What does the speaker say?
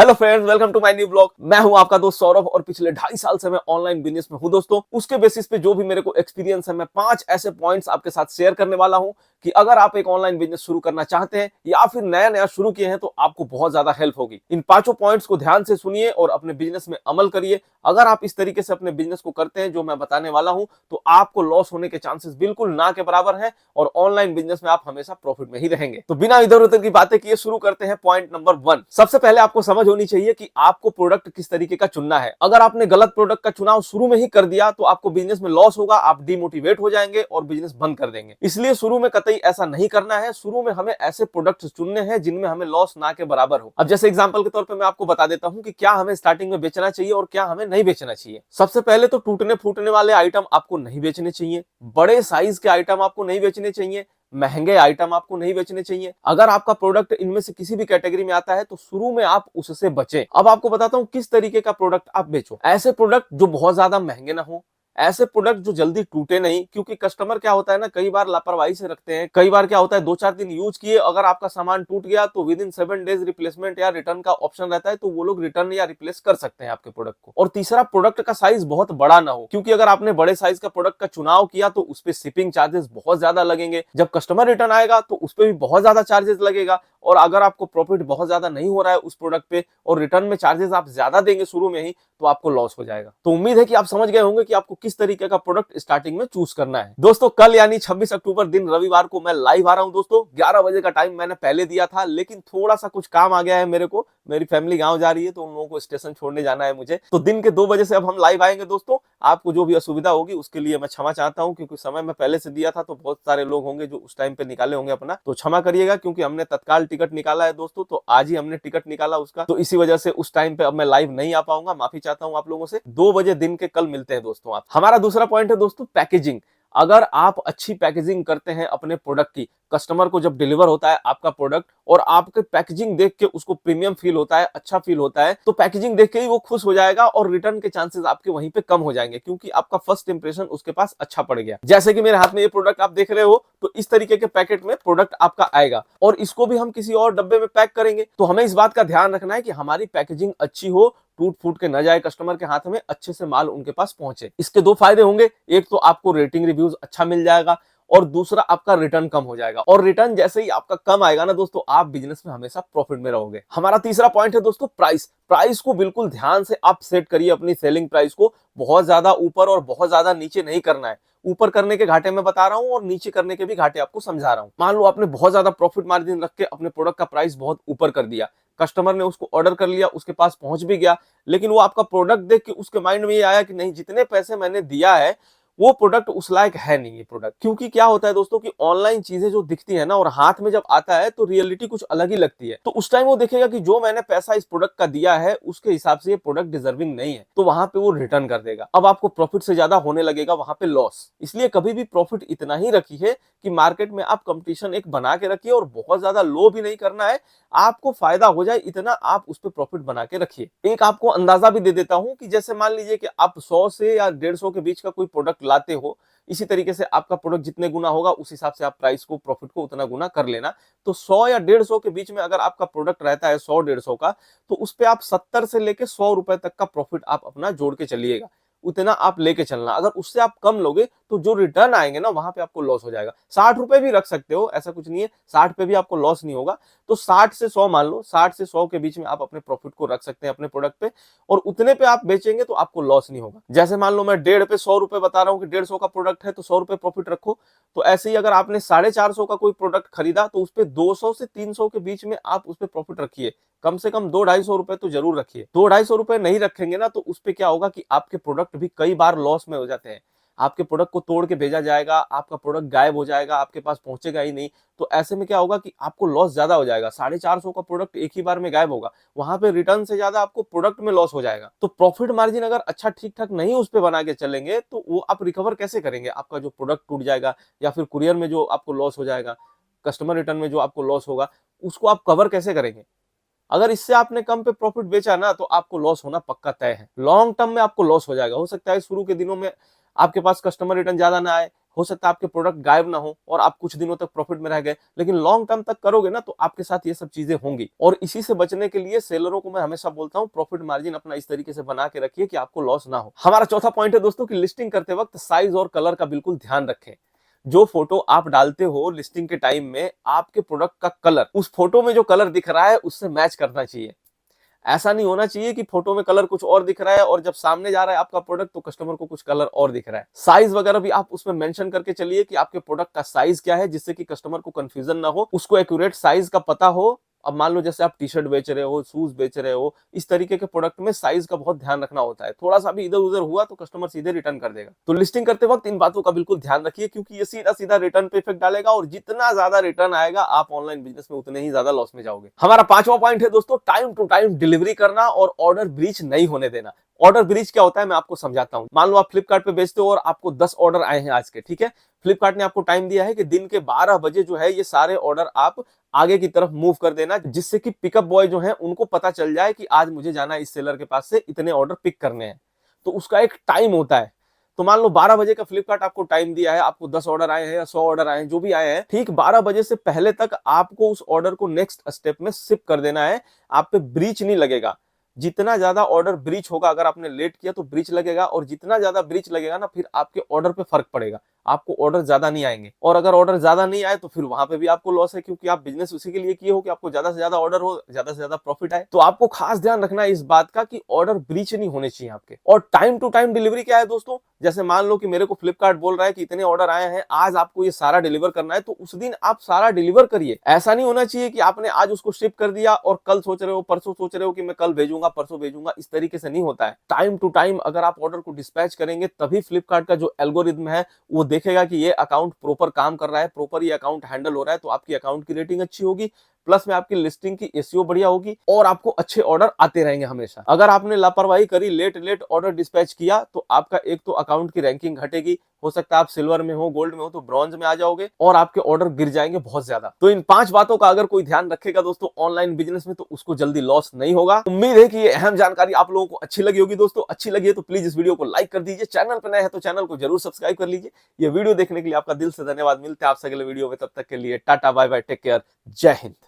Hello friends, welcome to my new blog. मैं हूं आपका दोस्त सौरभ और पिछले 2.5 साल से मैं ऑनलाइन बिजनेस में हूं दोस्तों। उसके बेसिस पे जो भी मेरे को एक्सपीरियंस है, मैं 5 ऐसे पॉइंट्स आपके साथ शेयर करने वाला हूं कि अगर आप एक ऑनलाइन बिजनेस शुरू करना चाहते हैं या फिर नया नया शुरू किए हैं तो आपको बहुत ज्यादा हेल्प होगी। इन पांचों पॉइंट्स को ध्यान से सुनिए और अपने बिजनेस में अमल करिए। अगर आप इस तरीके से अपने बिजनेस को करते हैं जो मैं बताने वाला हूं तो आपको लॉस होने के चांसेस बिल्कुल ना के बराबर है और ऑनलाइन बिजनेस में आप हमेशा प्रॉफिट में ही रहेंगे। तो बिना इधर उधर की बातें किए शुरू करते हैं। पॉइंट नंबर 1, सबसे पहले आपको समझ होनी चाहिए कि आपको प्रोडक्ट किस तरीके का चुनना है। अगर आपने गलत प्रोडक्ट का चुनाव शुरू में ही कर दिया तो आपको बिजनेस में लॉस होगा, आप डिमोटिवेट हो जाएंगे और बिजनेस बंद कर देंगे। इसलिए शुरू में कतई ऐसा नहीं करना है। शुरू में हमें ऐसे प्रोडक्ट चुनने हैं जिनमें हमें लॉस ना के बराबर हो। अब जैसे एग्जांपल के तौर पे मैं आपको बता देता हूं कि क्या हमें स्टार्टिंग में बेचना चाहिए और क्या हमें नहीं बेचना चाहिए। सबसे पहले तो टूटने फूटने वाले आइटम आपको नहीं बेचने चाहिए, बड़े साइज के आइटम आपको नहीं बेचने चाहिए, महंगे आइटम आपको नहीं बेचने चाहिए। अगर आपका प्रोडक्ट इनमें से किसी भी कैटेगरी में आता है तो शुरू में आप उससे बचें। अब आपको बताता हूं किस तरीके का प्रोडक्ट आप बेचो। ऐसे प्रोडक्ट जो बहुत ज्यादा महंगे ना हो, ऐसे प्रोडक्ट जो जल्दी टूटे नहीं, क्योंकि कस्टमर क्या होता है ना, कई बार लापरवाही से रखते हैं। कई बार क्या होता है 2-4 दिन यूज किए, अगर आपका सामान टूट गया तो विद इन 7 डेज रिप्लेसमेंट या रिटर्न का ऑप्शन रहता है, तो वो लोग रिटर्न या रिप्लेस कर सकते हैं आपके प्रोडक्ट को। और तीसरा, प्रोडक्ट का साइज बहुत बड़ा ना हो, क्योंकि अगर आपने बड़े साइज का प्रोडक्ट का चुनाव किया तो उस पर शिपिंग चार्जेस बहुत ज्यादा लगेंगे। जब कस्टमर रिटर्न आएगा तो उस पर भी बहुत ज्यादा चार्जेस लगेगा। और अगर आपको प्रॉफिट बहुत ज्यादा नहीं हो रहा है उस प्रोडक्ट पे और रिटर्न में चार्जेस आप ज्यादा देंगे शुरू में ही, तो आपको लॉस हो जाएगा। तो उम्मीद है कि आप समझ गए होंगे कि आपको किस तरीके का प्रोडक्ट स्टार्टिंग में चूज करना है। दोस्तों, कल यानी 26 अक्टूबर दिन रविवार को मैं लाइव आ रहा हूं दोस्तों। 11 बजे का टाइम मैंने पहले दिया था, लेकिन थोड़ा सा कुछ काम आ गया है मेरे को। मेरी फैमिली गांव जा रही है तो उन लोगों को स्टेशन छोड़ने जाना है मुझे। तो दिन के 2 बजे से अब हम लाइव आएंगे दोस्तों। आपको जो भी असुविधा होगी उसके लिए मैं क्षमा चाहता हूं, क्योंकि समय मैं पहले से दिया था तो बहुत सारे लोग होंगे जो उस टाइम पे निकाले होंगे अपना, तो क्षमा करिएगा। क्योंकि हमने तत्काल टिकट निकाला है दोस्तों, तो आज ही हमने टिकट निकाला उसका, तो इसी वजह से उस टाइम पे अब मैं लाइव नहीं आ पाऊंगा। माफी चाहता हूं आप लोगों से। 2 बजे दिन के कल मिलते हैं दोस्तों। आप हमारा दूसरा पॉइंट है दोस्तों, पैकेजिंग। अगर आप अच्छी पैकेजिंग करते हैं अपने प्रोडक्ट की, कस्टमर को जब डिलीवर होता है आपका प्रोडक्ट और आपके पैकेजिंग देख के उसको प्रीमियम फील होता है, अच्छा फील होता है, तो पैकेजिंग देख के ही वो खुश हो जाएगा और रिटर्न के चांसेस आपके वहीं पे कम हो जाएंगे, क्योंकि आपका फर्स्ट इंप्रेशन उसके पास अच्छा पड़ गया। जैसे कि मेरे हाथ में ये प्रोडक्ट आप देख रहे हो, तो इस तरीके के पैकेट में प्रोडक्ट आपका आएगा और इसको भी हम किसी और डब्बे में पैक करेंगे। तो हमें इस बात का ध्यान रखना है कि हमारी पैकेजिंग अच्छी हो, टूट फूट के न जाए, कस्टमर के हाथ में अच्छे से माल उनके पास पहुंचे। इसके 2 फायदे होंगे, एक तो आपको रेटिंग रिव्यूज अच्छा मिल जाएगा और दूसरा आपका रिटर्न कम हो जाएगा। और रिटर्न जैसे ही आपका कम आएगा ना दोस्तों, आप बिजनेस में हमेशा प्रॉफिट में रहोगे। हमारा तीसरा पॉइंट है दोस्तों, प्राइस। प्राइस को बिल्कुल ध्यान से आप सेट करिए। अपनी सेलिंग प्राइस को बहुत ज्यादा ऊपर और बहुत ज्यादा नीचे नहीं करना है। ऊपर करने के घाटे में बता रहा हूं और नीचे करने के भी घाटे आपको समझा रहा हूं। मान लो आपने बहुत ज्यादा प्रॉफिट मार्जिन रख के अपने प्रोडक्ट का प्राइस बहुत ऊपर कर दिया, कस्टमर ने उसको ऑर्डर कर लिया, उसके पास पहुंच भी गया, लेकिन वो आपका प्रोडक्ट देख के उसके माइंड में ये आया कि नहीं, जितने पैसे मैंने दिया है वो प्रोडक्ट उस लायक है नहीं ये प्रोडक्ट। क्योंकि क्या होता है दोस्तों कि ऑनलाइन चीजें जो दिखती है ना और हाथ में जब आता है तो रियलिटी कुछ अलग ही लगती है। तो उस टाइम वो देखेगा कि जो मैंने पैसा इस प्रोडक्ट का दिया है उसके हिसाब से ये प्रोडक्ट डिजर्विंग नहीं है, तो वहां पे वो रिटर्न कर देगा। अब आपको प्रॉफिट से ज्यादा होने लगेगा वहां पे लॉस। इसलिए कभी भी प्रॉफिट इतना ही रखिए कि मार्केट में आप कंपटीशन एक बना के रखिए और बहुत ज्यादा लो भी नहीं करना है। आपको फायदा हो जाए इतना आप उस पर प्रॉफिट बना के रखिए। एक आपको अंदाजा भी दे देता हूं कि जैसे मान लीजिए कि आप 100 से या 150 के बीच का कोई प्रोडक्ट लाते हो, इसी तरीके से आपका प्रोडक्ट जितने गुना होगा उस हिसाब से आप प्राइस को, प्रॉफिट को उतना गुना कर लेना। तो 100 या 150 के बीच में अगर आपका प्रोडक्ट रहता है 100-150 का, तो उस पे आप 70 से लेके 100 रुपए तक का प्रॉफिट आप अपना जोड़ के चलिएगा। उतना आप लेके चलना। अगर उससे आप कम लोगे तो जो रिटर्न आएंगे ना वहां पे आपको लॉस हो जाएगा। 60 रुपए भी रख सकते हो, ऐसा कुछ नहीं है, 60 पे भी आपको लॉस नहीं होगा। तो 60 से 100 मान लो, 60 से 100 के बीच में आप अपने प्रॉफिट को रख सकते हैं अपने प्रोडक्ट पे, और उतने पे आप बेचेंगे तो आपको लॉस नहीं होगा। जैसे मान लो मैं 1.5 पे 100 रुपए बता रहा हूँ कि 150 का प्रोडक्ट है तो 100 रुपए प्रॉफिट रखो। तो ऐसे ही अगर आपने 450 का कोई प्रोडक्ट खरीदा तो उस पे 200 से 300 के बीच में आप उस पे प्रॉफिट रखिए। कम से कम 200-250 रुपए तो जरूर रखिए। 200-250 रुपए नहीं रखेंगे ना तो उस पे क्या होगा कि आपके प्रोडक्ट भी कई बार लॉस में हो जाते हैं। आपके प्रोडक्ट को तोड़ के भेजा जाएगा, आपका प्रोडक्ट गायब हो जाएगा, आपके पास पहुंचेगा ही नहीं। तो ऐसे में क्या होगा कि आपको लॉस ज्यादा हो जाएगा। 450 का प्रोडक्ट एक ही बार में गायब होगा, वहां पे रिटर्न से ज्यादा आपको प्रोडक्ट में लॉस हो जाएगा। तो प्रॉफिट मार्जिन अगर अच्छा ठीक ठाक नहीं उस पर बना के चलेंगे तो वो आप रिकवर कैसे करेंगे? आपका जो प्रोडक्ट टूट जाएगा या फिर कुरियर में जो आपको लॉस हो जाएगा, कस्टमर रिटर्न में जो आपको लॉस होगा, उसको आप कवर कैसे करेंगे? अगर इससे आपने कम पे प्रॉफिट बेचा ना तो आपको लॉस होना पक्का तय है। लॉन्ग टर्म में आपको लॉस हो जाएगा। हो सकता है शुरू के दिनों में आपके पास कस्टमर रिटर्न ज्यादा ना आए हो सकता है आपके प्रोडक्ट गायब ना हो और आप कुछ दिनों तक प्रॉफिट में रह गए, लेकिन लॉन्ग टर्म तक करोगे ना तो आपके साथ ये सब चीजें होंगी। और इसी से बचने के लिए सेलरों को मैं हमेशा बोलता हूं, प्रॉफिट मार्जिन अपना इस तरीके से बना के रखिए कि आपको लॉस ना हो। हमारा चौथा पॉइंट है दोस्तों कि लिस्टिंग करते वक्त साइज और कलर का बिल्कुल ध्यान रखें। जो फोटो आप डालते हो लिस्टिंग के टाइम में, आपके प्रोडक्ट का कलर उस फोटो में जो कलर दिख रहा है उससे मैच करना चाहिए। ऐसा नहीं होना चाहिए कि फोटो में कलर कुछ और दिख रहा है और जब सामने जा रहा है आपका प्रोडक्ट तो कस्टमर को कुछ कलर और दिख रहा है। साइज वगैरह भी आप उसमें मेंशन करके चलिए कि आपके प्रोडक्ट का साइज क्या है, जिससे कि कस्टमर को कंफ्यूजन ना हो, उसको एक्यूरेट साइज का पता हो। अब मान लो जैसे आप टी शर्ट बेच रहे हो, शूज बेच रहे हो, इस तरीके के प्रोडक्ट में साइज का बहुत ध्यान रखना होता है। थोड़ा सा भी इधर उधर हुआ तो कस्टमर सीधे रिटर्न कर देगा। तो लिस्टिंग करते वक्त इन बातों का बिल्कुल ध्यान रखिए, क्योंकि ये सीधा सीधा रिटर्न पे इफेक्ट डालेगा और जितना ज्यादा रिटर्न आएगा आप ऑनलाइन बिजनेस में उतने ही ज्यादा लॉस में जाओगे। हमारा पांचवा पॉइंट है दोस्तों, टाइम टू टाइम डिलीवरी करना और ऑर्डर ब्रीच नहीं होने देना। ऑर्डर ब्रीच क्या होता है मैं आपको समझाता हूं। मान लो आप फ्लिपकार्ट पे बेचते हो और आपको 10 ऑर्डर आए हैं आज के, ठीक है। फ्लिपकार्ट ने आपको टाइम दिया है कि दिन के 12 बजे जो है ये सारे ऑर्डर आप आगे की तरफ मूव कर देना, जिससे कि पिकअप बॉय जो है उनको पता चल जाए कि आज मुझे जाना है इस सेलर के पास से इतने ऑर्डर पिक करने हैं। तो उसका एक टाइम होता है। तो मान लो 12 बजे का फ्लिपकार्ट आपको टाइम दिया है, आपको 10 ऑर्डर आए हैं या 100 ऑर्डर आए हैं, जो भी आए हैं, ठीक 12 बजे से पहले तक आपको उस ऑर्डर को नेक्स्ट स्टेप में शिप कर देना है। आप पे ब्रीच नहीं लगेगा। जितना ज्यादा ऑर्डर ब्रीच होगा, अगर आपने लेट किया तो ब्रीच लगेगा, और जितना ज्यादा ब्रीच लगेगा ना फिर आपके ऑर्डर पे फर्क पड़ेगा, आपको ऑर्डर ज्यादा नहीं आएंगे। और अगर ऑर्डर ज्यादा नहीं आए तो फिर वहां पे भी आपको लॉस है, क्योंकि आप बिजनेस उसी के लिए किए हो कि आपको ज्यादा से ज्यादा ऑर्डर हो, ज्यादा से ज्यादा प्रॉफिट आए। तो आपको खास ध्यान रखना है इस बात का कि ऑर्डर ब्रीच नहीं होने चाहिए आपके। और टाइम टू टाइम डिलीवरी क्या है दोस्तों, जैसे मान लो कि मेरे को फ्लिपकार्ट बोल रहा है कि इतने ऑर्डर आए हैं, आज आपको ये सारा डिलीवर करना है, तो उस दिन आप सारा डिलीवर करिए। ऐसा नहीं होना चाहिए कि आपने आज उसको शिप कर दिया और कल सोच रहे हो, परसों सोच रहे हो कि मैं कल भेजूंगा, परसों भेजूंगा। इस तरीके से नहीं होता है। टाइम टू टाइम अगर आप ऑर्डर को डिस्पैच करेंगे तभी फ्लिपकार्ट का जो एल्गोरिथम है वो देखेगा कि ये अकाउंट प्रॉपर काम कर रहा है, प्रॉपर ये अकाउंट हैंडल हो रहा है, तो आपकी अकाउंट की रेटिंग अच्छी होगी, प्लस में आपकी लिस्टिंग की एसईओ बढ़िया होगी और आपको अच्छे ऑर्डर आते रहेंगे हमेशा। अगर आपने लापरवाही करी, लेट ऑर्डर डिस्पैच किया, तो आपका एक तो अकाउंट की रैंकिंग घटेगी, हो सकता है आप सिल्वर में हो, गोल्ड में हो तो ब्रॉन्ज में आ जाओगे और आपके ऑर्डर गिर जाएंगे बहुत ज्यादा। तो इन 5 बातों का अगर कोई ध्यान रखेगा दोस्तों ऑनलाइन बिजनेस में, तो उसको जल्दी लॉस नहीं होगा। उम्मीद है कि ये अहम जानकारी आप लोगों को अच्छी लगी होगी दोस्तों। अच्छी लगी है तो प्लीज इस वीडियो को लाइक कर दीजिए, चैनल पर नए हैं तो चैनल को जरूर सब्सक्राइब कर लीजिए। ये वीडियो देखने के लिए आपका दिल से धन्यवाद। मिलते हैं आपसे अगले वीडियो में, तब तक के लिए tata bye bye, take care, जय हिंद।